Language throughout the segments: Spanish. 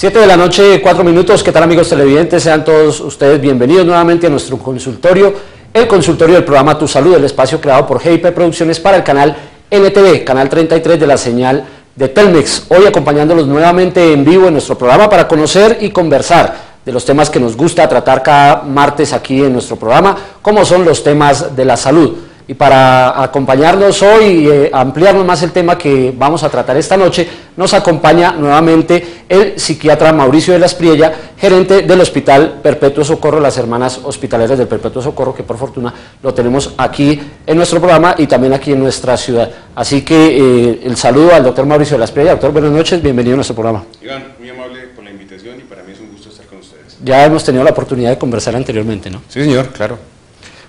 7 de la noche, 4 minutos. ¿Qué tal, amigos televidentes? Sean todos ustedes bienvenidos nuevamente a nuestro consultorio, el consultorio del programa Tu Salud, el espacio creado por GIP Producciones para el canal NTV, canal 33 de la señal de Telmex. Hoy acompañándolos nuevamente en vivo en nuestro programa para conocer y conversar de los temas que nos gusta tratar cada martes aquí en nuestro programa, como son los temas de la salud. Y para acompañarnos hoy y ampliarnos más el tema que vamos a tratar esta noche, nos acompaña nuevamente el psiquiatra Mauricio de la Espriella, gerente del Hospital Perpetuo Socorro, las Hermanas Hospitaleras del Perpetuo Socorro, que por fortuna lo tenemos aquí en nuestro programa y también aquí en nuestra ciudad. Así que el saludo al doctor Mauricio de la Espriella. Doctor, buenas noches, bienvenido a nuestro programa. Iván, muy amable por la invitación y para mí es un gusto estar con ustedes. Ya hemos tenido la oportunidad de conversar anteriormente, ¿no? Sí, señor, claro.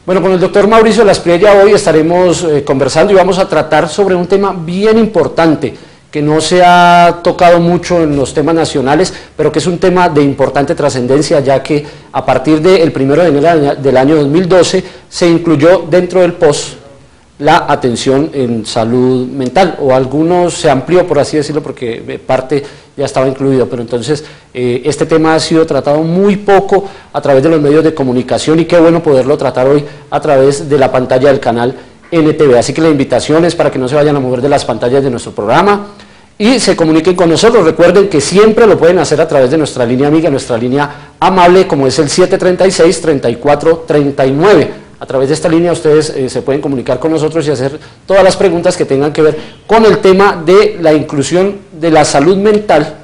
Bueno, con el doctor Mauricio de la Espriella hoy estaremos conversando y vamos a tratar sobre un tema bien importante que no se ha tocado mucho en los temas nacionales, pero que es un tema de importante trascendencia, ya que a partir del 1 de enero del año 2012 se incluyó dentro del POS la atención en salud mental, o algunos se amplió, por así decirlo, porque parte ya estaba incluido, pero entonces este tema ha sido tratado muy poco a través de los medios de comunicación y qué bueno poderlo tratar hoy a través de la pantalla del canal NTV. Así que la invitación es para que no se vayan a mover de las pantallas de nuestro programa y se comuniquen con nosotros. Recuerden que siempre lo pueden hacer a través de nuestra línea amiga, nuestra línea amable, como es el 736-3439. A través de esta línea ustedes se pueden comunicar con nosotros y hacer todas las preguntas que tengan que ver con el tema de la inclusión de la salud mental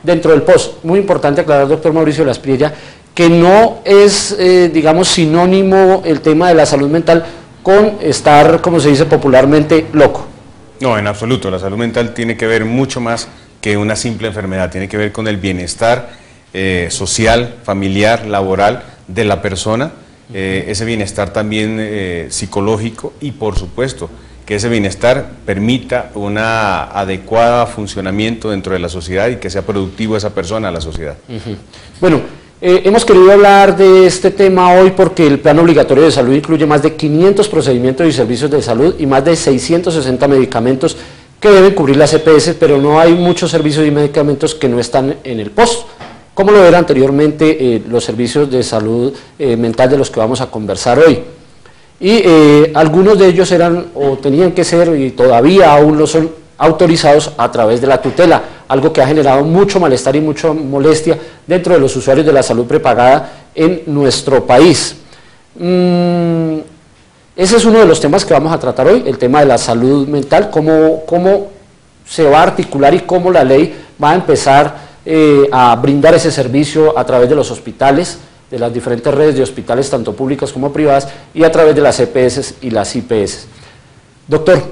dentro del POS. Muy importante aclarar, doctor Mauricio de la Espriella, que no es, digamos, sinónimo el tema de la salud mental con estar, como se dice popularmente, loco. No, en absoluto. La salud mental tiene que ver mucho más que una simple enfermedad. Tiene que ver con el bienestar social, familiar, laboral de la persona. Ese bienestar también psicológico y por supuesto que ese bienestar permita un adecuado funcionamiento dentro de la sociedad y que sea productivo esa persona a la sociedad. Bueno, hemos querido hablar de este tema hoy porque el Plan Obligatorio de Salud incluye más de 500 procedimientos y servicios de salud y más de 660 medicamentos que deben cubrir las EPS, pero no hay muchos servicios y medicamentos que no están en el POS. Como lo eran anteriormente los servicios de salud mental de los que vamos a conversar hoy. Y algunos de ellos eran o tenían que ser, y todavía aún lo son, autorizados a través de la tutela, algo que ha generado mucho malestar y mucha molestia dentro de los usuarios de la salud prepagada en nuestro país. Ese es uno de los temas que vamos a tratar hoy, el tema de la salud mental, cómo se va a articular y cómo la ley va a empezar a brindar ese servicio a través de los hospitales, de las diferentes redes de hospitales, tanto públicas como privadas, y a través de las EPS y las IPS. Doctor,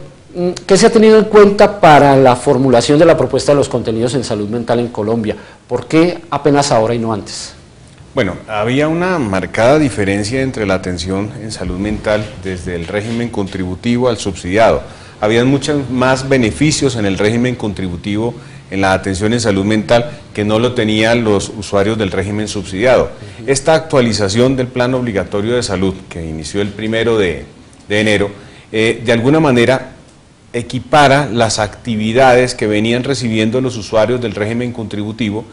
¿qué se ha tenido en cuenta para la formulación de la propuesta de los contenidos en salud mental en Colombia? ¿Por qué apenas ahora y no antes? Bueno, había una marcada diferencia entre la atención en salud mental desde el régimen contributivo al subsidiado. Habían muchos más beneficios en el régimen contributivo en la atención en salud mental que no lo tenían los usuarios del régimen subsidiado. Esta actualización del plan obligatorio de salud, que inició el 1 de enero, de alguna manera equipara las actividades que venían recibiendo los usuarios del régimen contributivo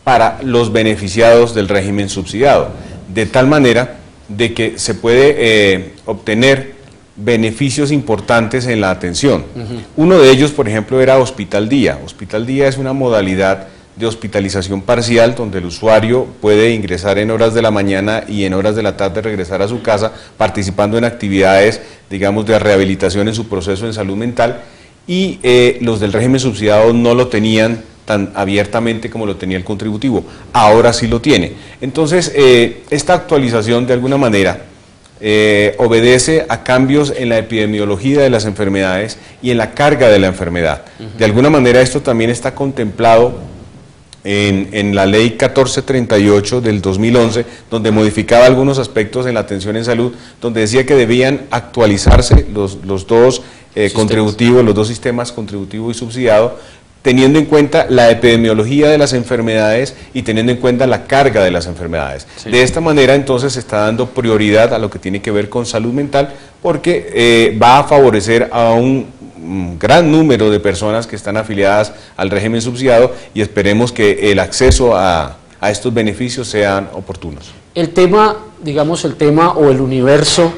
para los beneficiados del régimen subsidiado, de tal manera de que se puede obtener beneficios importantes en la atención. Uno de ellos, por ejemplo, era Hospital Día. Hospital Día es una modalidad de hospitalización parcial donde el usuario puede ingresar en horas de la mañana y en horas de la tarde regresar a su casa participando en actividades, digamos, de rehabilitación en su proceso en salud mental, y los del régimen subsidiado no lo tenían tan abiertamente como lo tenía el contributivo. Ahora sí lo tiene. Entonces, esta actualización de alguna manera obedece a cambios en la epidemiología de las enfermedades y en la carga de la enfermedad. De alguna manera esto también está contemplado en la ley 1438 del 2011, donde modificaba algunos aspectos en la atención en salud, donde decía que debían actualizarse los dos contributivos, los dos sistemas contributivo y subsidiado, teniendo en cuenta la epidemiología de las enfermedades y teniendo en cuenta la carga de las enfermedades. Sí. De esta manera entonces se está dando prioridad a lo que tiene que ver con salud mental, porque va a favorecer a un un gran número de personas que están afiliadas al régimen subsidiado y esperemos que el acceso a estos beneficios sean oportunos. El tema, digamos, el tema o el universo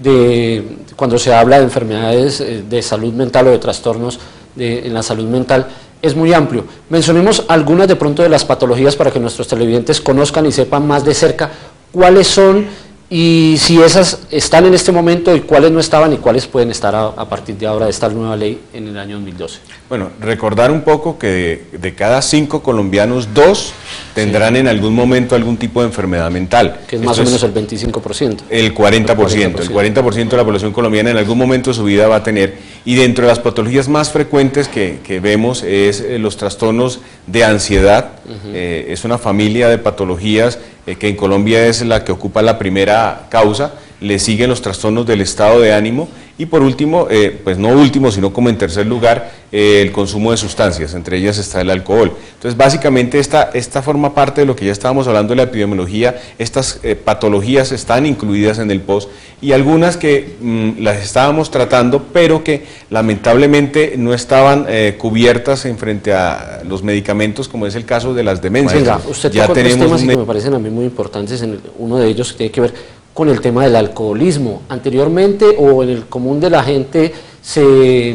de cuando se habla de enfermedades de salud mental o de trastornos en la salud mental es muy amplio. Mencionemos algunas de pronto de las patologías para que nuestros televidentes conozcan y sepan más de cerca cuáles son y si esas están en este momento y cuáles no estaban y cuáles pueden estar a partir de ahora de esta nueva ley en el año 2012. Bueno, recordar un poco que de cada 5 colombianos, 2 tendrán en algún momento algún tipo de enfermedad mental. Que es más o menos el 25%. El 40%. El 40% de la población colombiana en algún momento de su vida va a tener. Y dentro de las patologías más frecuentes que vemos es los trastornos de ansiedad. Es una familia de patologías que en Colombia es la que ocupa la primera causa. Le siguen los trastornos del estado de ánimo y por último, pues no último, sino como en tercer lugar, el consumo de sustancias, entre ellas está el alcohol. Entonces básicamente esta forma parte de lo que ya estábamos hablando de la epidemiología. Estas patologías están incluidas en el POS y algunas que las estábamos tratando, pero que lamentablemente no estaban cubiertas en frente a los medicamentos, como es el caso de las demencias. Venga, usted tocó tres temas que me parecen a mí muy importantes, uno de ellos tiene que ver con el tema del alcoholismo. Anteriormente, o en el común de la gente, se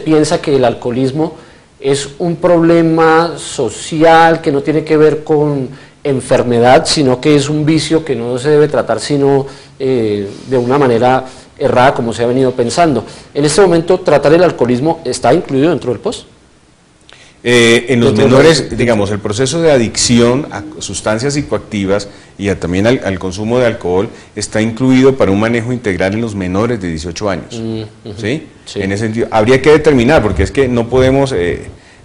piensa que el alcoholismo es un problema social que no tiene que ver con enfermedad, sino que es un vicio que no se debe tratar sino de una manera errada como se ha venido pensando. En este momento, ¿tratar el alcoholismo está incluido dentro del POS? En los menores, digamos, el proceso de adicción a sustancias psicoactivas y también al consumo de alcohol está incluido para un manejo integral en los menores de 18 años. ¿Sí? Sí. En ese sentido, habría que determinar, porque es que no podemos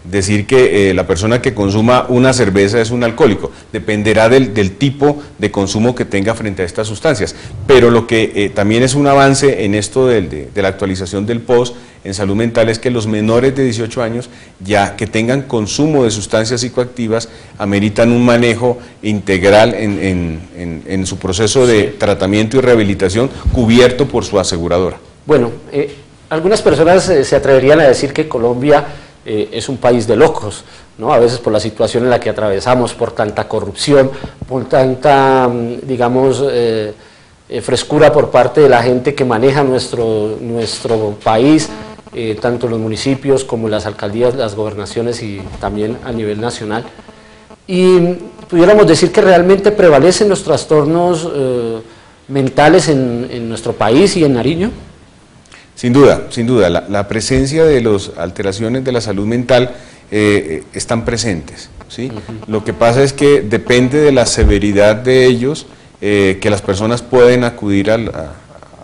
decir que la persona que consuma una cerveza es un alcohólico. Dependerá del tipo de consumo que tenga frente a estas sustancias. Pero lo que también es un avance en esto de la actualización del POS en salud mental es que los menores de 18 años, ya que tengan consumo de sustancias psicoactivas, ameritan un manejo integral en su proceso de tratamiento y rehabilitación cubierto por su aseguradora. Bueno, algunas personas se atreverían a decir que Colombia es un país de locos, ¿no? A veces por la situación en la que atravesamos, por tanta corrupción, por tanta, frescura por parte de la gente que maneja nuestro país, tanto los municipios como las alcaldías, las gobernaciones y también a nivel nacional. Y pudiéramos decir que realmente prevalecen los trastornos mentales en nuestro país y en Nariño. Sin duda, la presencia de las alteraciones de la salud mental están presentes, ¿sí? Lo que pasa es que depende de la severidad de ellos, que las personas pueden acudir a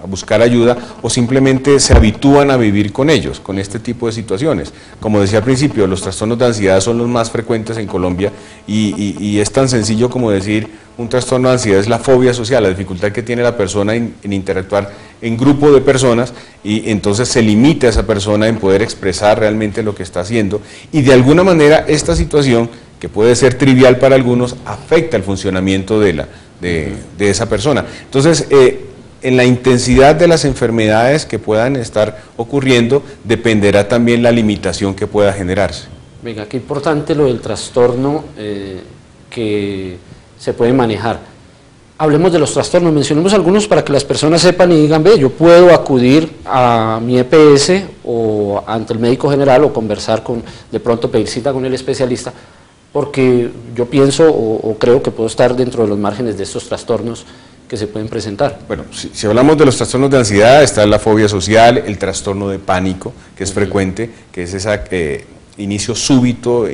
buscar ayuda o simplemente se habitúan a vivir con ellos, con este tipo de situaciones. Como decía al principio, los trastornos de ansiedad son los más frecuentes en Colombia y es tan sencillo como decir un trastorno de ansiedad es la fobia social, la dificultad que tiene la persona en interactuar en grupo de personas y entonces se limita a esa persona en poder expresar realmente lo que está haciendo y de alguna manera esta situación, que puede ser trivial para algunos, afecta el funcionamiento de esa persona. Entonces, en la intensidad de las enfermedades que puedan estar ocurriendo, dependerá también la limitación que pueda generarse. Venga, qué importante lo del trastorno que se puede manejar. Hablemos de los trastornos, mencionemos algunos para que las personas sepan y digan, ve, yo puedo acudir a mi EPS o ante el médico general o conversar de pronto pedir cita con el especialista, porque yo pienso o creo que puedo estar dentro de los márgenes de estos trastornos que se pueden presentar. Bueno, si hablamos de los trastornos de ansiedad, está la fobia social, el trastorno de pánico, que es frecuente, que es ese inicio súbito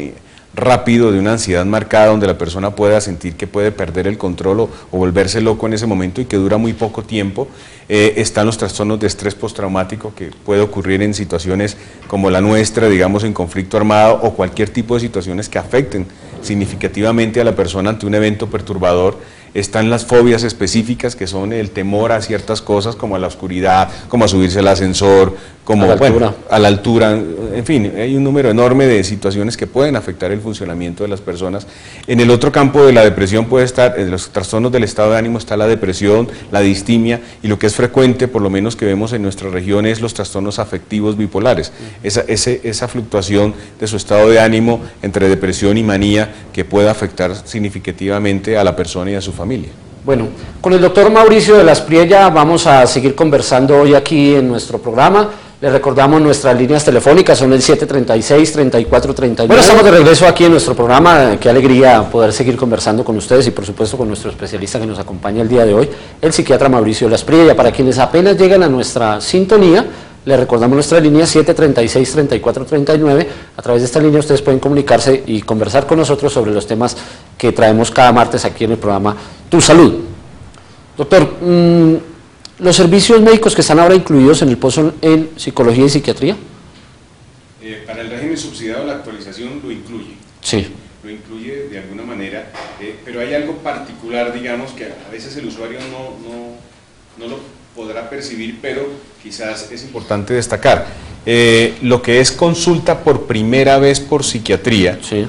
rápido de una ansiedad marcada donde la persona pueda sentir que puede perder el control o volverse loco en ese momento y que dura muy poco tiempo. Están los trastornos de estrés postraumático que puede ocurrir en situaciones como la nuestra, digamos en conflicto armado o cualquier tipo de situaciones que afecten significativamente a la persona ante un evento perturbador. están las fobias específicas, que son el temor a ciertas cosas, como a la oscuridad, como a subirse al ascensor, como a la altura, en fin, hay un número enorme de situaciones que pueden afectar el funcionamiento de las personas. En el otro campo de la depresión puede estar, en los trastornos del estado de ánimo está la depresión, la distimia, y lo que es frecuente, por lo menos que vemos en nuestra región, es los trastornos afectivos bipolares, esa fluctuación de su estado de ánimo entre depresión y manía que puede afectar significativamente a la persona y a su familia. Bueno, con el doctor Mauricio de las Priella vamos a seguir conversando hoy aquí en nuestro programa. Les recordamos nuestras líneas telefónicas, son el 736-3439. Bueno, estamos de regreso aquí en nuestro programa. Qué alegría poder seguir conversando con ustedes y por supuesto con nuestro especialista que nos acompaña el día de hoy, el psiquiatra Mauricio de las Priella. Para quienes apenas llegan a nuestra sintonía, les recordamos nuestra línea 736-3439. A través de esta línea ustedes pueden comunicarse y conversar con nosotros sobre los temas que traemos cada martes aquí en el programa Tu Salud. Doctor, ¿los servicios médicos que están ahora incluidos en el POS son en psicología y psiquiatría? Para el régimen subsidiado la actualización lo incluye. Sí. Lo incluye de alguna manera, pero hay algo particular, digamos, que a veces el usuario no lo podrá percibir, pero quizás es importante destacar. Lo que es consulta por primera vez por psiquiatría, sí,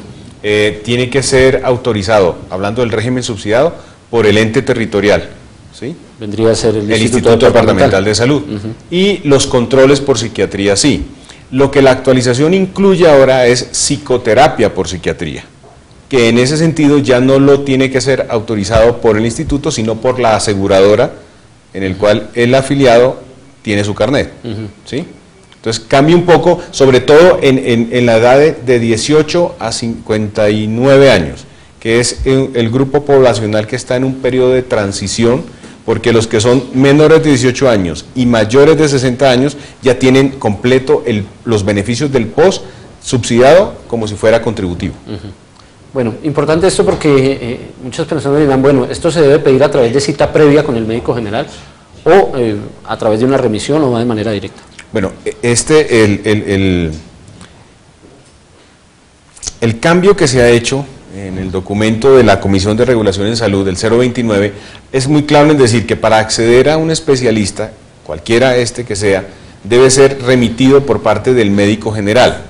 tiene que ser autorizado, hablando del régimen subsidiado, por el ente territorial. ¿Sí? Vendría a ser el Instituto Departamental de Salud. Y los controles por psiquiatría, sí. Lo que la actualización incluye ahora es psicoterapia por psiquiatría, que en ese sentido ya no lo tiene que ser autorizado por el instituto, sino por la aseguradora en el cual el afiliado tiene su carnet. ¿Sí? Entonces cambia un poco, sobre todo en la edad de 18 a 59 años, que es el grupo poblacional que está en un periodo de transición, porque los que son menores de 18 años y mayores de 60 años ya tienen completo los beneficios del POS subsidiado como si fuera contributivo. Bueno, importante esto porque muchas personas dirán, bueno, esto se debe pedir a través de cita previa con el médico general o a través de una remisión o de manera directa. Bueno, el cambio que se ha hecho en el documento de la Comisión de Regulación en Salud, del 029, es muy claro en decir que para acceder a un especialista, cualquiera que sea, debe ser remitido por parte del médico general.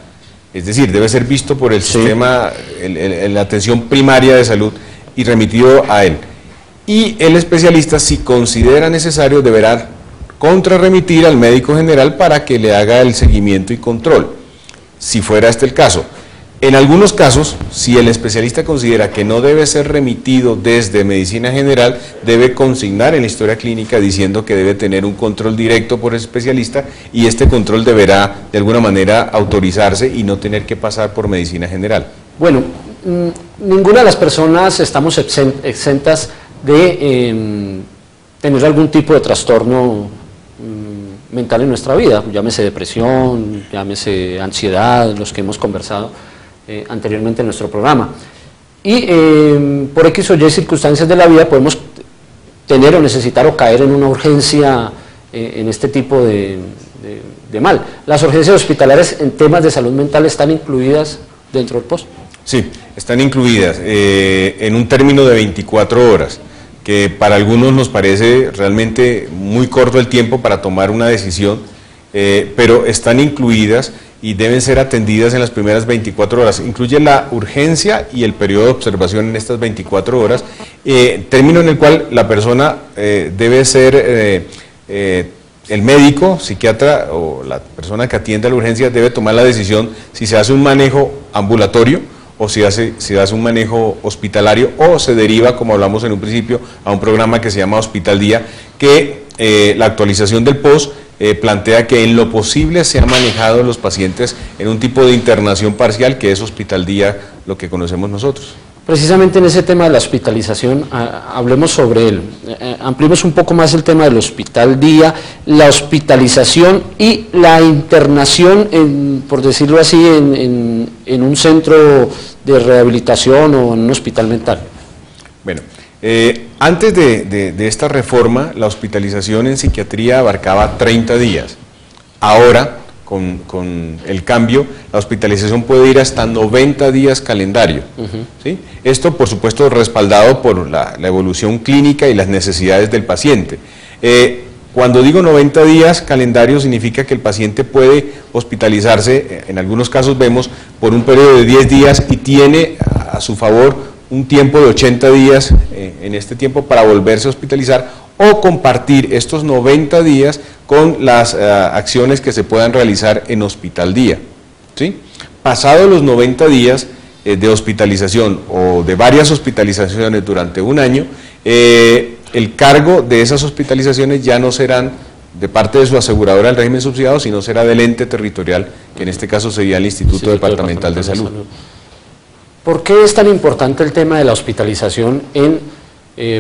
Es decir, debe ser visto por el sistema, la atención primaria de salud y remitido a él. Y el especialista, si considera necesario, deberá contrarremitir al médico general para que le haga el seguimiento y control, si fuera este el caso. En algunos casos, si el especialista considera que no debe ser remitido desde medicina general, debe consignar en la historia clínica diciendo que debe tener un control directo por el especialista y este control deberá de alguna manera autorizarse y no tener que pasar por medicina general. Bueno, ninguna de las personas estamos exentas de tener algún tipo de trastorno mental en nuestra vida, llámese depresión, llámese ansiedad, los que hemos conversado anteriormente en nuestro programa. Y por X o Y circunstancias de la vida podemos tener o necesitar o caer en una urgencia en este tipo de mal. ¿Las urgencias hospitalarias en temas de salud mental están incluidas dentro del POS? Sí, están incluidas en un término de 24 horas, que para algunos nos parece realmente muy corto el tiempo para tomar una decisión, pero están incluidas y deben ser atendidas en las primeras 24 horas. Incluye la urgencia y el periodo de observación en estas 24 horas, término en el cual la persona debe ser, el médico, psiquiatra o la persona que atiende a la urgencia debe tomar la decisión si se hace un manejo ambulatorio o si hace un manejo hospitalario o se deriva, como hablamos en un principio, a un programa que se llama Hospital Día, que la actualización del POS plantea que en lo posible se han manejado los pacientes en un tipo de internación parcial que es Hospital Día, lo que conocemos nosotros. Precisamente en ese tema de la hospitalización, hablemos sobre él, ampliemos un poco más el tema del Hospital Día, la hospitalización y la internación, por decirlo así, en un centro de rehabilitación o en un hospital mental. Bueno, antes de esta reforma, la hospitalización en psiquiatría abarcaba 30 días. Ahora, con el cambio, la hospitalización puede ir hasta 90 días calendario. ¿Sí? Esto, por supuesto, respaldado por la evolución clínica y las necesidades del paciente. Cuando digo 90 días calendario, significa que el paciente puede hospitalizarse, en algunos casos vemos, por un periodo de 10 días y tiene a su favor un tiempo de 80 días en este tiempo para volverse a hospitalizar o compartir estos 90 días con las acciones que se puedan realizar en hospital día. ¿Sí? Pasados los 90 días de hospitalización o de varias hospitalizaciones durante un año, el cargo de esas hospitalizaciones ya no serán de parte de su aseguradora del régimen subsidiado, sino será del ente territorial, que en este caso sería el Instituto Departamental de Salud. ¿Por qué es tan importante el tema de la hospitalización en,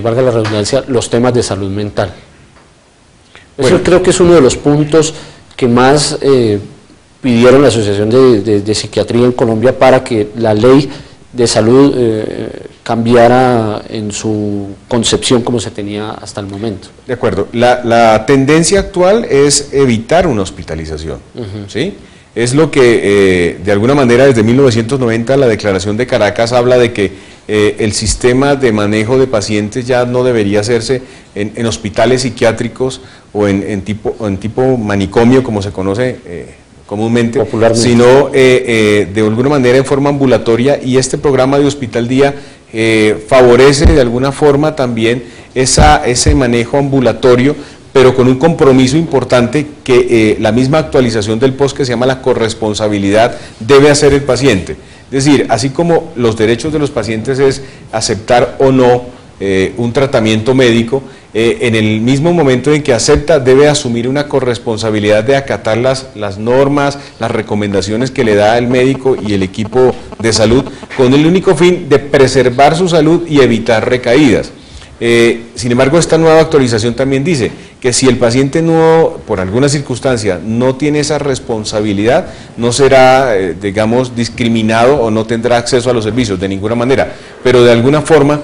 valga la redundancia, los temas de salud mental? Eso creo que es uno de los puntos que más pidieron la Asociación de Psiquiatría en Colombia para que la ley de salud cambiara en su concepción como se tenía hasta el momento. De acuerdo. La tendencia actual es evitar una hospitalización, ¿sí? Es lo que de alguna manera desde 1990 la Declaración de Caracas habla de que el sistema de manejo de pacientes ya no debería hacerse en hospitales psiquiátricos o en tipo manicomio, como se conoce comúnmente, sino de alguna manera en forma ambulatoria, y este programa de Hospital Día favorece de alguna forma también ese manejo ambulatorio, pero con un compromiso importante que la misma actualización del POS, que se llama la corresponsabilidad, debe hacer el paciente. Es decir, así como los derechos de los pacientes es aceptar o no un tratamiento médico, en el mismo momento en que acepta debe asumir una corresponsabilidad de acatar las normas, las recomendaciones que le da el médico y el equipo de salud, con el único fin de preservar su salud y evitar recaídas. Sin embargo, esta nueva actualización también dice que si el paciente no, por alguna circunstancia, no tiene esa responsabilidad, no será, digamos, discriminado o no tendrá acceso a los servicios de ninguna manera, pero de alguna forma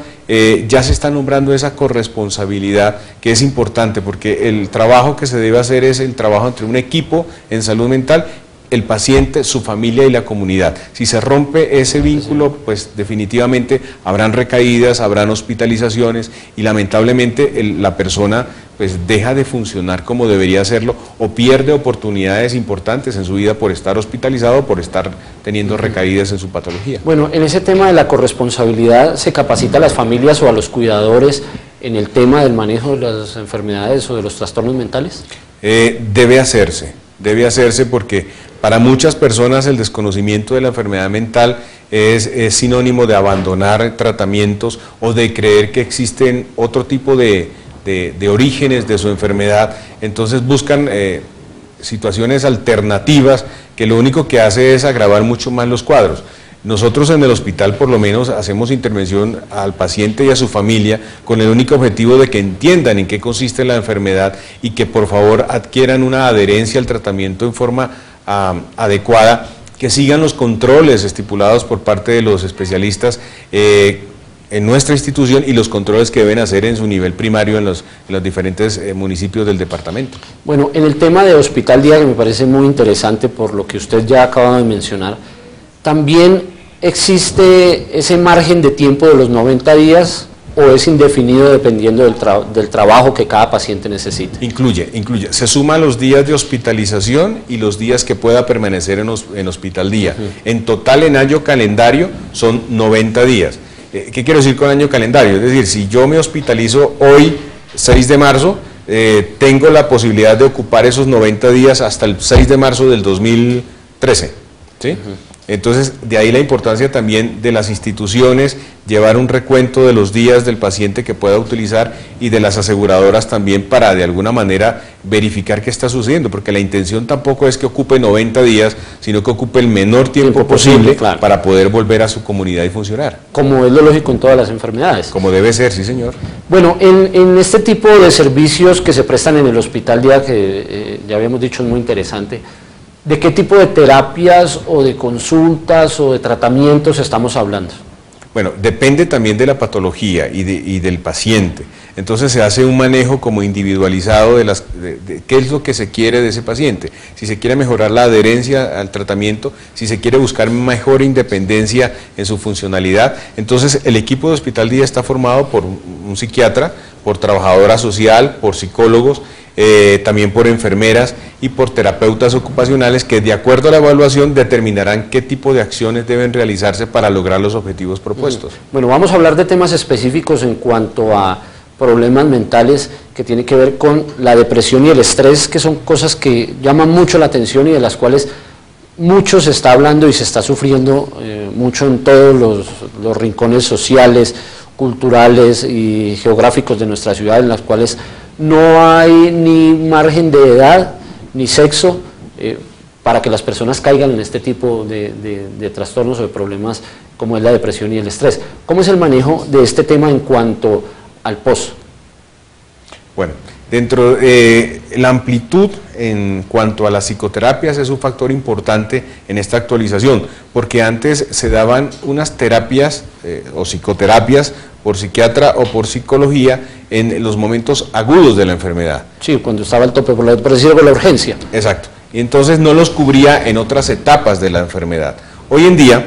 ya se está nombrando esa corresponsabilidad, que es importante porque el trabajo que se debe hacer es el trabajo entre un equipo en salud mental, el paciente, su familia y la comunidad. Si se rompe ese vínculo, pues definitivamente habrán recaídas, habrán hospitalizaciones y lamentablemente la persona pues deja de funcionar como debería hacerlo o pierde oportunidades importantes en su vida por estar hospitalizado, por estar teniendo recaídas en su patología. Bueno, en ese tema de la corresponsabilidad, ¿se capacita a las familias o a los cuidadores en el tema del manejo de las enfermedades o de los trastornos mentales? Debe hacerse porque para muchas personas el desconocimiento de la enfermedad mental es sinónimo de abandonar tratamientos o de creer que existen otro tipo de orígenes de su enfermedad, entonces buscan situaciones alternativas que lo único que hace es agravar mucho más los cuadros. Nosotros en el hospital por lo menos hacemos intervención al paciente y a su familia con el único objetivo de que entiendan en qué consiste la enfermedad y que por favor adquieran una adherencia al tratamiento en forma adecuada, que sigan los controles estipulados por parte de los especialistas en nuestra institución y los controles que deben hacer en su nivel primario en los diferentes municipios del departamento. Bueno, en el tema de Hospital Día, que me parece muy interesante por lo que usted ya acaba de mencionar, también existe ese margen de tiempo de los 90 días o es indefinido dependiendo del trabajo que cada paciente necesite. Incluye. Se suma los días de hospitalización y los días que pueda permanecer en Hospital Día. En total, en año calendario, son 90 días. ¿Qué quiero decir con año calendario? Es decir, si yo me hospitalizo hoy, 6 de marzo, tengo la posibilidad de ocupar esos 90 días hasta el 6 de marzo del 2013. ¿Sí? Entonces, de ahí la importancia también de las instituciones, llevar un recuento de los días del paciente que pueda utilizar y de las aseguradoras también para de alguna manera verificar qué está sucediendo, porque la intención tampoco es que ocupe 90 días, sino que ocupe el menor tiempo posible claro, para poder volver a su comunidad y funcionar. Como es lo lógico en todas las enfermedades. Como debe ser, sí señor. Bueno, en este tipo de servicios que se prestan en el Hospital Día, que ya habíamos dicho es muy interesante, ¿de qué tipo de terapias o de consultas o de tratamientos estamos hablando? Bueno, depende también de la patología y del paciente. Entonces se hace un manejo como individualizado de qué es lo que se quiere de ese paciente. Si se quiere mejorar la adherencia al tratamiento, si se quiere buscar mejor independencia en su funcionalidad. Entonces el equipo de Hospital Día está formado por un psiquiatra, por trabajadora social, por psicólogos, también por enfermeras y por terapeutas ocupacionales que de acuerdo a la evaluación determinarán qué tipo de acciones deben realizarse para lograr los objetivos propuestos. Bueno, vamos a hablar de temas específicos en cuanto a problemas mentales que tienen que ver con la depresión y el estrés, que son cosas que llaman mucho la atención y de las cuales mucho se está hablando y se está sufriendo mucho en todos los rincones sociales, culturales y geográficos de nuestra ciudad, en las cuales no hay ni margen de edad ni sexo para que las personas caigan en este tipo de trastornos o de problemas como es la depresión y el estrés. ¿Cómo es el manejo de este tema en cuanto al POS? Bueno, dentro de la amplitud en cuanto a las psicoterapias es un factor importante en esta actualización, porque antes se daban unas terapias o psicoterapias por psiquiatra o por psicología en los momentos agudos de la enfermedad. Sí, cuando estaba al tope, por decirlo, por la urgencia. Exacto, y entonces no los cubría en otras etapas de la enfermedad. Hoy en día,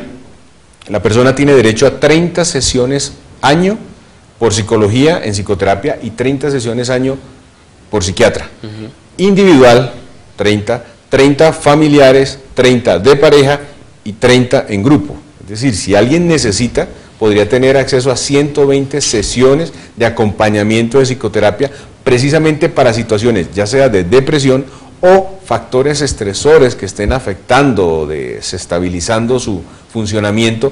la persona tiene derecho a 30 sesiones año por psicología en psicoterapia y 30 sesiones año por psiquiatra. Individual, 30 familiares, 30 de pareja y 30 en grupo. Es decir, si alguien necesita, podría tener acceso a 120 sesiones de acompañamiento de psicoterapia precisamente para situaciones ya sea de depresión o factores estresores que estén afectando o desestabilizando su funcionamiento,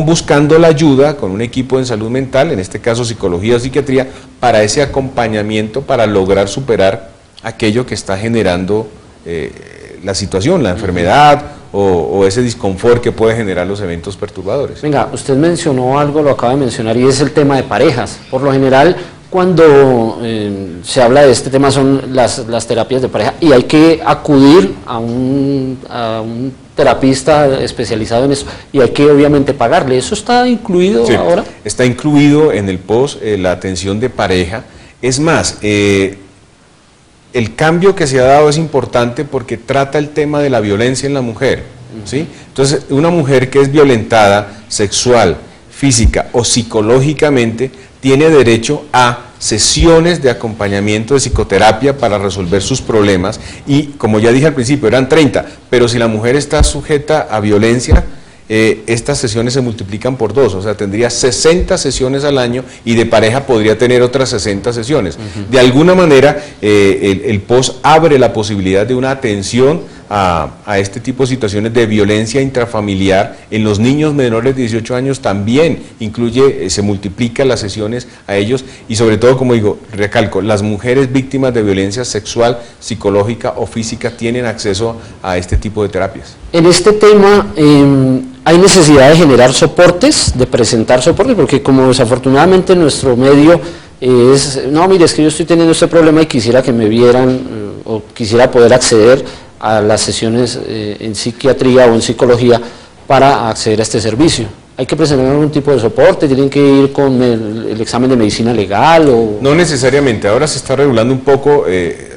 buscando la ayuda con un equipo en salud mental, en este caso psicología o psiquiatría, para ese acompañamiento para lograr superar aquello que está generando la situación, la enfermedad o ese disconfort que puede generar los eventos perturbadores. Venga, usted mencionó algo, lo acaba de mencionar, y es el tema de parejas. Por lo general, cuando se habla de este tema son las terapias de pareja y hay que acudir a un terapista especializado en eso y hay que obviamente pagarle. ¿Eso está incluido ahora? Está incluido en el POS la atención de pareja. Es más, el cambio que se ha dado es importante porque trata el tema de la violencia en la mujer, ¿sí? Entonces, una mujer que es violentada sexual, física o psicológicamente tiene derecho a sesiones de acompañamiento de psicoterapia para resolver sus problemas y, como ya dije al principio, eran 30, pero si la mujer está sujeta a violencia, estas sesiones se multiplican por 2, o sea, tendría 60 sesiones al año y de pareja podría tener otras 60 sesiones. De alguna manera, el POS abre la posibilidad de una atención a este tipo de situaciones de violencia intrafamiliar. En los niños menores de 18 años también se multiplican las sesiones a ellos y sobre todo, como digo, recalco, las mujeres víctimas de violencia sexual, psicológica o física tienen acceso a este tipo de terapias. En este tema hay necesidad de generar soportes, de presentar soportes, porque como desafortunadamente nuestro medio es, no, mire, es que yo estoy teniendo este problema y quisiera que me vieran o quisiera poder acceder a las sesiones en psiquiatría o en psicología para acceder a este servicio. ¿Hay que presentar algún tipo de soporte? ¿Tienen que ir con el examen de medicina legal? O... No necesariamente, ahora se está regulando un poco.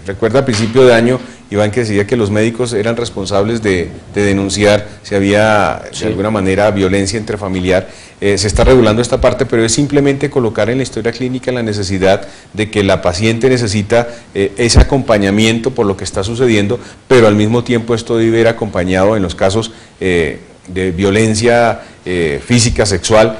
Recuerda a principio de año, Iván, que decía que los médicos eran responsables de denunciar si había de alguna manera violencia intrafamiliar. Se está regulando esta parte, pero es simplemente colocar en la historia clínica la necesidad de que la paciente necesita ese acompañamiento por lo que está sucediendo, pero al mismo tiempo esto debe ir acompañado en los casos de violencia física, sexual,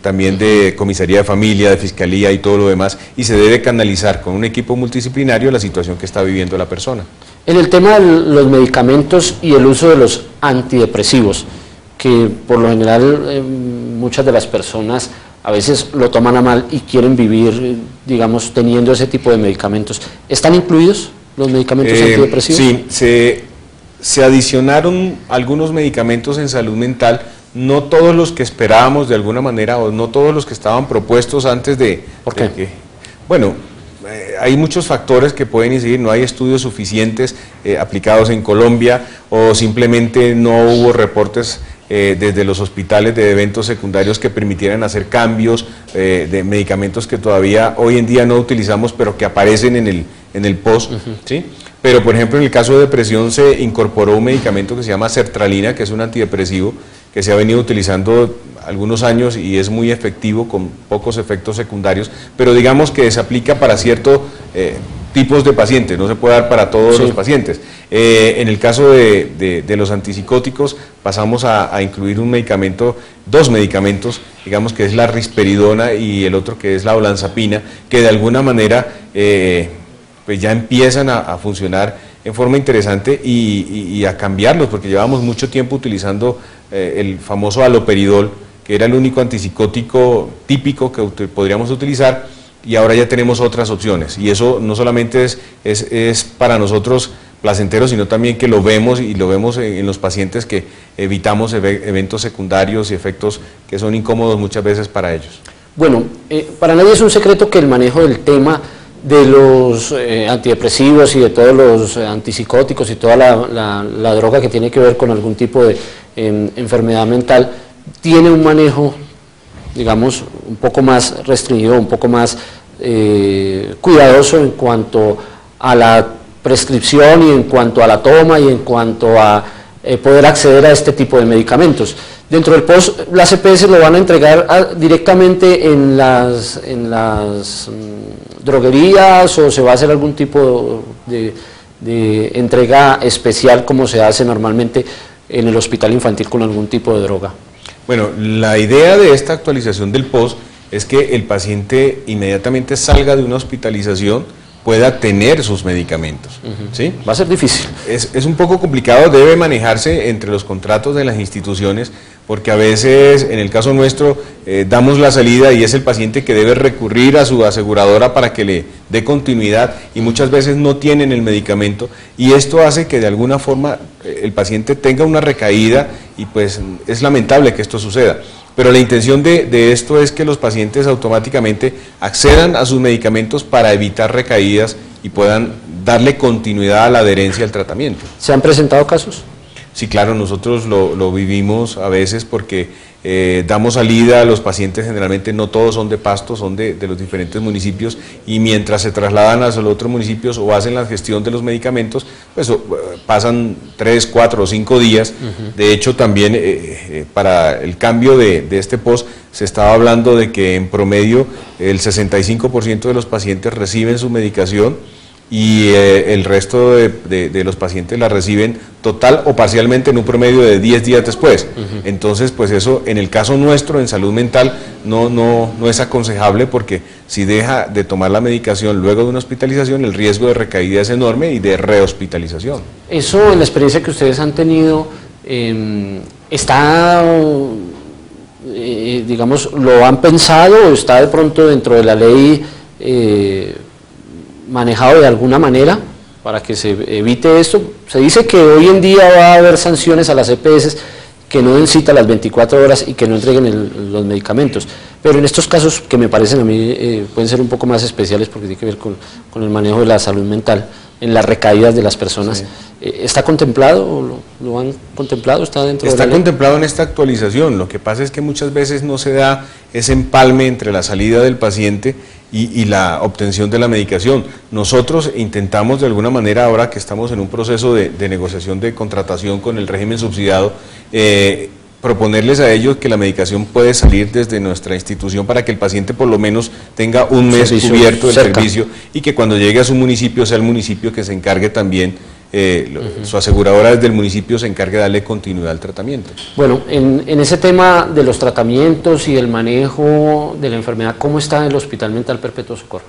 también de comisaría de familia, de fiscalía y todo lo demás, y se debe canalizar con un equipo multidisciplinario la situación que está viviendo la persona. En el tema de los medicamentos y el uso de los antidepresivos, que por lo general muchas de las personas a veces lo toman a mal y quieren vivir, digamos, teniendo ese tipo de medicamentos, ¿están incluidos los medicamentos antidepresivos? Sí, se adicionaron algunos medicamentos en salud mental, no todos los que esperábamos de alguna manera, o no todos los que estaban propuestos antes de... ¿Por qué? Bueno, hay muchos factores que pueden incidir, no hay estudios suficientes aplicados en Colombia, o simplemente no hubo reportes desde los hospitales de eventos secundarios que permitieran hacer cambios de medicamentos que todavía hoy en día no utilizamos, pero que aparecen en el POS, ¿sí? Pero, por ejemplo, en el caso de depresión se incorporó un medicamento que se llama sertralina, que es un antidepresivo que se ha venido utilizando algunos años y es muy efectivo con pocos efectos secundarios, pero digamos que se aplica para ciertos tipos de pacientes, no se puede dar para todos los pacientes. En el caso de los antipsicóticos pasamos a incluir un medicamento, dos medicamentos, digamos que es la risperidona y el otro que es la olanzapina, que de alguna manera pues ya empiezan a funcionar en forma interesante y a cambiarlos, porque llevamos mucho tiempo utilizando el famoso haloperidol, que era el único antipsicótico típico que podríamos utilizar, y ahora ya tenemos otras opciones, y eso no solamente es para nosotros placentero, sino también que lo vemos en los pacientes, que evitamos eventos secundarios y efectos que son incómodos muchas veces para ellos. Bueno, para nadie es un secreto que el manejo del tema de los antidepresivos y de todos los antipsicóticos y toda la droga que tiene que ver con algún tipo de enfermedad mental tiene un manejo, digamos, un poco más restringido, un poco más cuidadoso en cuanto a la prescripción y en cuanto a la toma y en cuanto a poder acceder a este tipo de medicamentos. Dentro del POS, las EPS lo van a entregar directamente en las droguerías, o se va a hacer algún tipo de entrega especial como se hace normalmente en el hospital infantil con algún tipo de droga. Bueno, la idea de esta actualización del POS es que el paciente inmediatamente salga de una hospitalización pueda tener sus medicamentos. ¿Sí? Va a ser difícil. Es un poco complicado, debe manejarse entre los contratos de las instituciones, porque a veces, en el caso nuestro, damos la salida y es el paciente que debe recurrir a su aseguradora para que le dé continuidad, y muchas veces no tienen el medicamento, y esto hace que de alguna forma el paciente tenga una recaída, y pues es lamentable que esto suceda. Pero la intención de esto es que los pacientes automáticamente accedan a sus medicamentos para evitar recaídas y puedan darle continuidad a la adherencia al tratamiento. ¿Se han presentado casos? Sí, claro, nosotros lo vivimos a veces porque damos salida a los pacientes, generalmente no todos son de Pasto, son de los diferentes municipios, y mientras se trasladan a los otros municipios o hacen la gestión de los medicamentos, pues pasan 3, 4 o 5 días. De hecho, también para el cambio de este POS se estaba hablando de que en promedio el 65% de los pacientes reciben su medicación, y el resto de los pacientes la reciben total o parcialmente en un promedio de 10 días después. Entonces, pues eso en el caso nuestro en salud mental no es aconsejable, porque si deja de tomar la medicación luego de una hospitalización, el riesgo de recaída es enorme y de rehospitalización. Eso, en la experiencia que ustedes han tenido, está, digamos, ¿lo han pensado o está de pronto dentro de la ley manejado de alguna manera para que se evite esto? Se dice que hoy en día va a haber sanciones a las EPS que no den cita a las 24 horas y que no entreguen los medicamentos, pero en estos casos, que me parecen a mí pueden ser un poco más especiales porque tiene que ver con el manejo de la salud mental, en las recaídas de las personas, sí. ¿Está contemplado o lo han contemplado? ¿Está dentro de la ley? Está contemplado en esta actualización. Lo que pasa es que muchas veces no se da ese empalme entre la salida del paciente y la obtención de la medicación. Nosotros intentamos de alguna manera, ahora que estamos en un proceso de negociación de contratación con el régimen subsidiado, proponerles a ellos que la medicación puede salir desde nuestra institución para que el paciente por lo menos tenga un mes cubierto del servicio, y que cuando llegue a su municipio sea el municipio que se encargue también, su aseguradora desde el municipio se encargue de darle continuidad al tratamiento. Bueno, en ese tema de los tratamientos y el manejo de la enfermedad, ¿cómo está el Hospital Mental Perpetuo Socorro?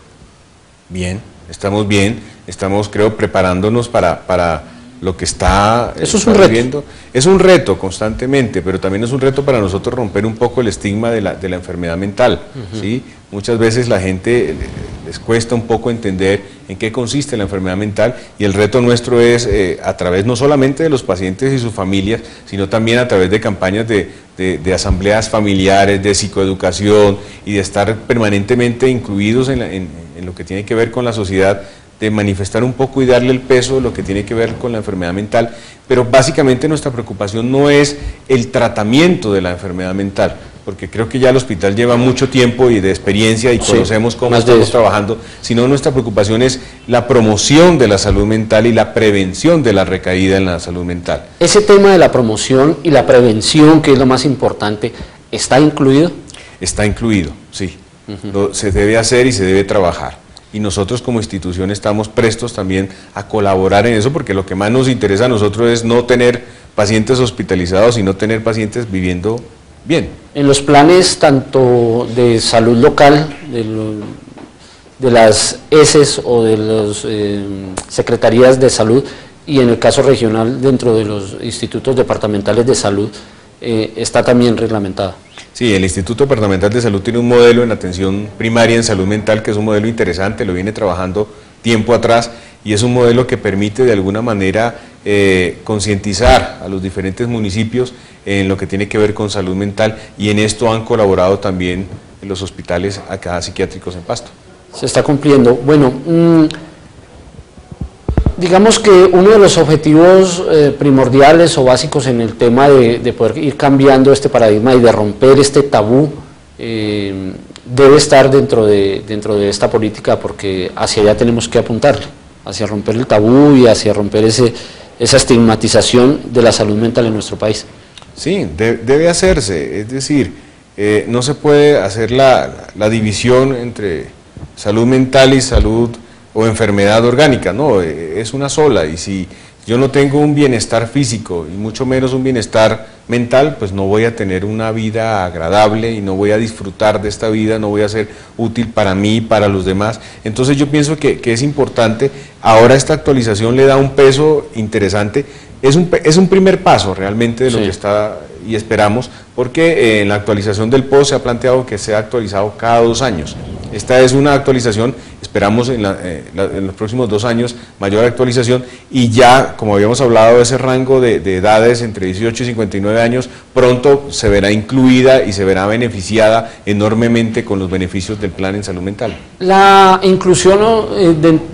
Bien, estamos creo preparándonos para lo que está viviendo. Es un reto constantemente, pero también es un reto para nosotros romper un poco el estigma de la enfermedad mental. ¿Sí? Muchas veces la gente les cuesta un poco entender en qué consiste la enfermedad mental, y el reto nuestro es a través no solamente de los pacientes y sus familias, sino también a través de campañas de asambleas familiares, de psicoeducación, y de estar permanentemente incluidos en lo que tiene que ver con la sociedad, de manifestar un poco y darle el peso de lo que tiene que ver con la enfermedad mental, pero básicamente nuestra preocupación no es el tratamiento de la enfermedad mental, porque creo que ya el hospital lleva mucho tiempo y de experiencia y conocemos cómo estamos trabajando, sino nuestra preocupación es la promoción de la salud mental y la prevención de la recaída en la salud mental. Ese tema de la promoción y la prevención, que es lo más importante, ¿está incluido? Está incluido, sí. Se debe hacer y se debe trabajar. Y nosotros como institución estamos prestos también a colaborar en eso, porque lo que más nos interesa a nosotros es no tener pacientes hospitalizados, sino tener pacientes viviendo bien. En los planes tanto de salud local, de las ESES o de las secretarías de salud, y en el caso regional dentro de los institutos departamentales de salud, está también reglamentado. Sí, el Instituto Departamental de Salud tiene un modelo en atención primaria en salud mental que es un modelo interesante, lo viene trabajando tiempo atrás y es un modelo que permite de alguna manera concientizar a los diferentes municipios en lo que tiene que ver con salud mental, y en esto han colaborado también los hospitales acá psiquiátricos en Pasto. Se está cumpliendo. Bueno, digamos que uno de los objetivos primordiales o básicos en el tema de poder ir cambiando este paradigma y de romper este tabú debe estar dentro de esta política, porque hacia allá tenemos que apuntar, hacia romper el tabú y hacia romper esa estigmatización de la salud mental en nuestro país. Sí, debe hacerse, es decir, no se puede hacer la división entre salud mental y salud o enfermedad orgánica, no, es una sola, y si yo no tengo un bienestar físico y mucho menos un bienestar mental, pues no voy a tener una vida agradable y no voy a disfrutar de esta vida, no voy a ser útil para mí y para los demás. Entonces yo pienso que es importante, ahora esta actualización le da un peso interesante, es un primer paso realmente de lo que está y esperamos, porque en la actualización del POS se ha planteado que sea actualizado cada 2 años. Esta es una actualización, esperamos en los próximos 2 años mayor actualización, y ya, como habíamos hablado, ese rango de edades entre 18 y 59 años pronto se verá incluida y se verá beneficiada enormemente con los beneficios del plan en salud mental. La inclusión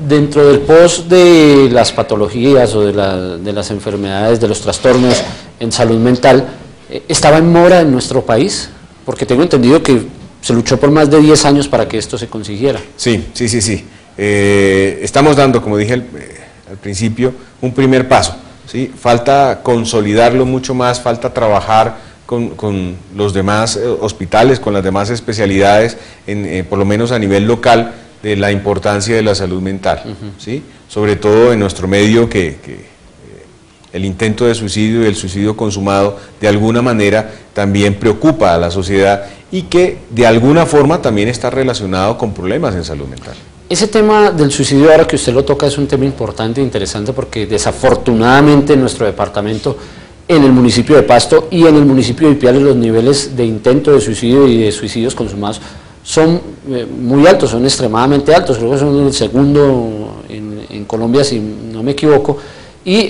dentro del POS de las patologías o de las enfermedades, de los trastornos en salud mental, ¿estaba en mora en nuestro país? Porque tengo entendido que se luchó por más de 10 años para que esto se consiguiera. Sí. Estamos dando, como dije al principio, un primer paso, ¿sí? Falta consolidarlo mucho más, falta trabajar con los demás hospitales, con las demás especialidades, por lo menos a nivel local, de la importancia de la salud mental, ¿sí? Sobre todo en nuestro medio que el intento de suicidio y el suicidio consumado de alguna manera también preocupa a la sociedad y que de alguna forma también está relacionado con problemas en salud mental. Ese tema del suicidio, ahora que usted lo toca, es un tema importante e interesante, porque desafortunadamente en nuestro departamento, en el municipio de Pasto y en el municipio de Ipiales, los niveles de intento de suicidio y de suicidios consumados son muy altos, son extremadamente altos, creo que son el segundo en Colombia, si no me equivoco. Y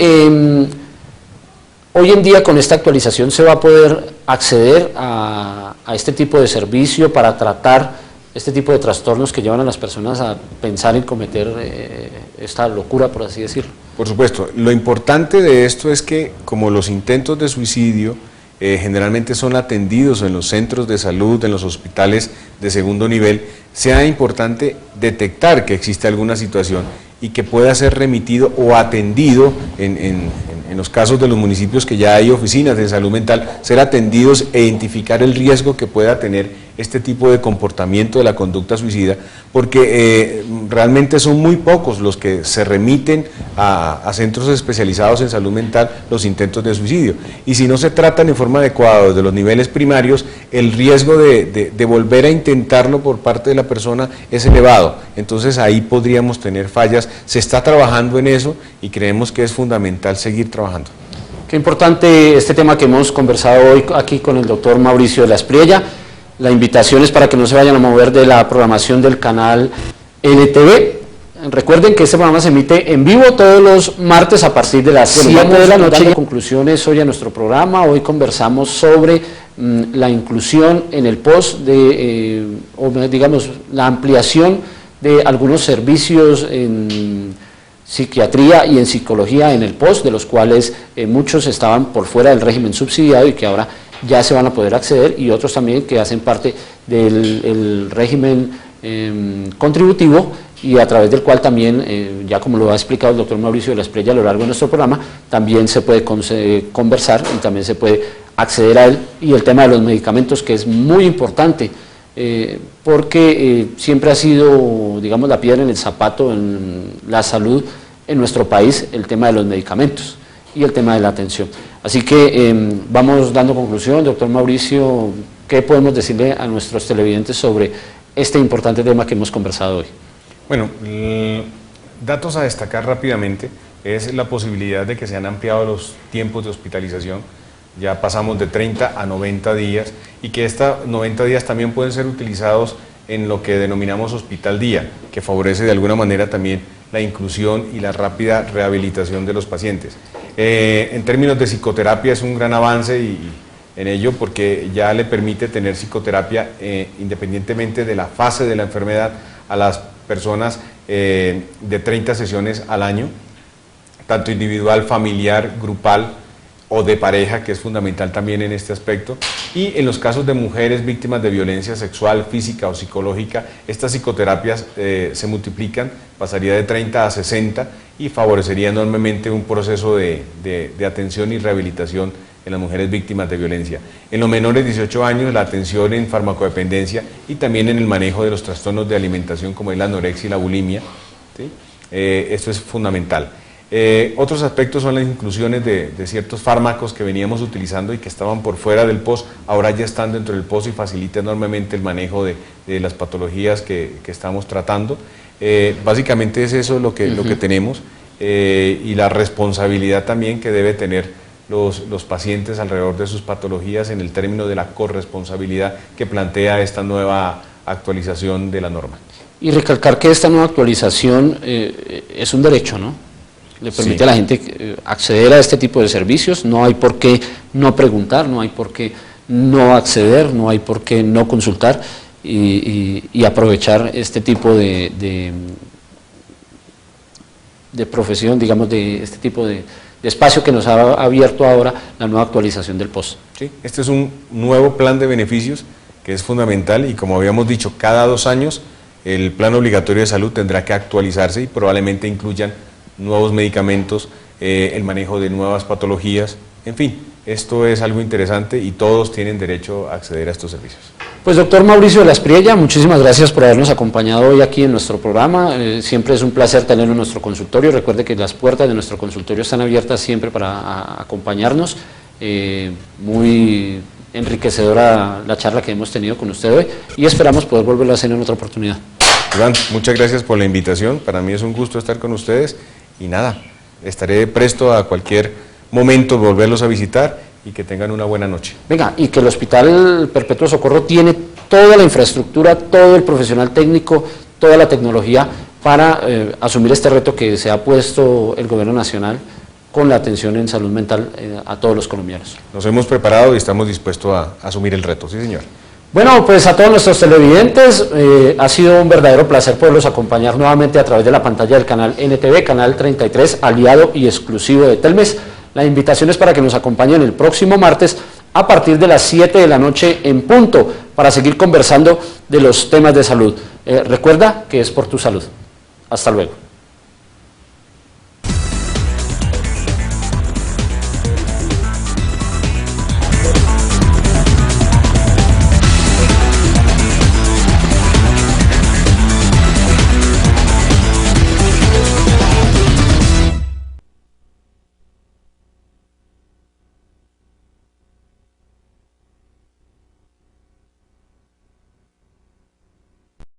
hoy en día con esta actualización se va a poder acceder a este tipo de servicio para tratar este tipo de trastornos que llevan a las personas a pensar en cometer esta locura, por así decirlo. Por supuesto, lo importante de esto es que como los intentos de suicidio generalmente son atendidos en los centros de salud, en los hospitales de segundo nivel, sea importante detectar que existe alguna situación y que pueda ser remitido o atendido en los casos de los municipios que ya hay oficinas de salud mental, ser atendidos e identificar el riesgo que pueda tener este tipo de comportamiento de la conducta suicida, porque realmente son muy pocos los que se remiten a centros especializados en salud mental los intentos de suicidio, y si no se tratan en forma adecuada desde los niveles primarios, el riesgo de volver a intentarlo por parte de la persona es elevado. Entonces ahí podríamos tener fallas. Se está trabajando en eso y creemos que es fundamental seguir trabajando. Qué importante este tema que hemos conversado hoy aquí con el doctor Mauricio de la Espriella. La invitación es para que no se vayan a mover de la programación del canal NTV. Recuerden que este programa se emite en vivo todos los martes a partir de las 7 de la noche. Dando conclusiones hoy a nuestro programa. Hoy conversamos sobre la inclusión en el POS, digamos, la ampliación de algunos servicios en psiquiatría y en psicología en el POS, de los cuales muchos estaban por fuera del régimen subsidiado y que ahora ya se van a poder acceder, y otros también que hacen parte del régimen contributivo, y a través del cual también, ya como lo ha explicado el doctor Mauricio de la Espriella a lo largo de nuestro programa, también se puede conversar y también se puede acceder a él. Y el tema de los medicamentos, que es muy importante, porque siempre ha sido, digamos, la piedra en el zapato en la salud en nuestro país, el tema de los medicamentos y el tema de la atención. Así que vamos dando conclusión. Doctor Mauricio, ¿qué podemos decirle a nuestros televidentes sobre este importante tema que hemos conversado hoy? Bueno, datos a destacar rápidamente es la posibilidad de que se han ampliado los tiempos de hospitalización. Ya pasamos de 30 a 90 días, y que estos 90 días también pueden ser utilizados en lo que denominamos hospital día, que favorece de alguna manera también la inclusión y la rápida rehabilitación de los pacientes. En términos de psicoterapia es un gran avance en ello, porque ya le permite tener psicoterapia independientemente de la fase de la enfermedad a las personas de 30 sesiones al año, tanto individual, familiar, grupal o de pareja, que es fundamental también en este aspecto. Y en los casos de mujeres víctimas de violencia sexual, física o psicológica, estas psicoterapias se multiplican, pasaría de 30 a 60 y favorecería enormemente un proceso de atención y rehabilitación en las mujeres víctimas de violencia. En los menores de 18 años, la atención en farmacodependencia y también en el manejo de los trastornos de alimentación, como es la anorexia y la bulimia, ¿sí? Esto es fundamental. Otros aspectos son las inclusiones de ciertos fármacos que veníamos utilizando y que estaban por fuera del POS, ahora ya están dentro del POS, y facilita enormemente el manejo de las patologías que estamos tratando. Básicamente es eso lo que tenemos, y la responsabilidad también que debe tener los pacientes alrededor de sus patologías en el término de la corresponsabilidad que plantea esta nueva actualización de la norma. Y recalcar que esta nueva actualización es un derecho, ¿no? Le permite a la gente acceder a este tipo de servicios. No hay por qué no preguntar, no hay por qué no acceder, no hay por qué no consultar y aprovechar este tipo de profesión, digamos, de este tipo de espacio que nos ha abierto ahora la nueva actualización del POS. Sí, este es un nuevo plan de beneficios que es fundamental, y como habíamos dicho, cada 2 años el plan obligatorio de salud tendrá que actualizarse y probablemente incluyan nuevos medicamentos, el manejo de nuevas patologías, en fin, esto es algo interesante y todos tienen derecho a acceder a estos servicios. Pues doctor Mauricio de la Espriella, muchísimas gracias por habernos acompañado hoy aquí en nuestro programa. Siempre es un placer tenerlo en nuestro consultorio. Recuerde que las puertas de nuestro consultorio están abiertas siempre para acompañarnos. Muy enriquecedora la charla que hemos tenido con usted hoy y esperamos poder volverlo a hacer en otra oportunidad. Iván, muchas gracias por la invitación. Para mí es un gusto estar con ustedes y nada, estaré presto a cualquier momento volverlos a visitar y que tengan una buena noche. Venga, y que el Hospital Perpetuo Socorro tiene toda la infraestructura, todo el profesional técnico, toda la tecnología para asumir este reto que se ha puesto el Gobierno Nacional con la atención en salud mental a todos los colombianos. Nos hemos preparado y estamos dispuestos a asumir el reto, sí señor. Bueno, pues a todos nuestros televidentes, ha sido un verdadero placer poderlos acompañar nuevamente a través de la pantalla del canal NTV, canal 33, aliado y exclusivo de Telmes. La invitación es para que nos acompañen el próximo martes a partir de las 7 de la noche en punto para seguir conversando de los temas de salud. Recuerda que es por tu salud. Hasta luego.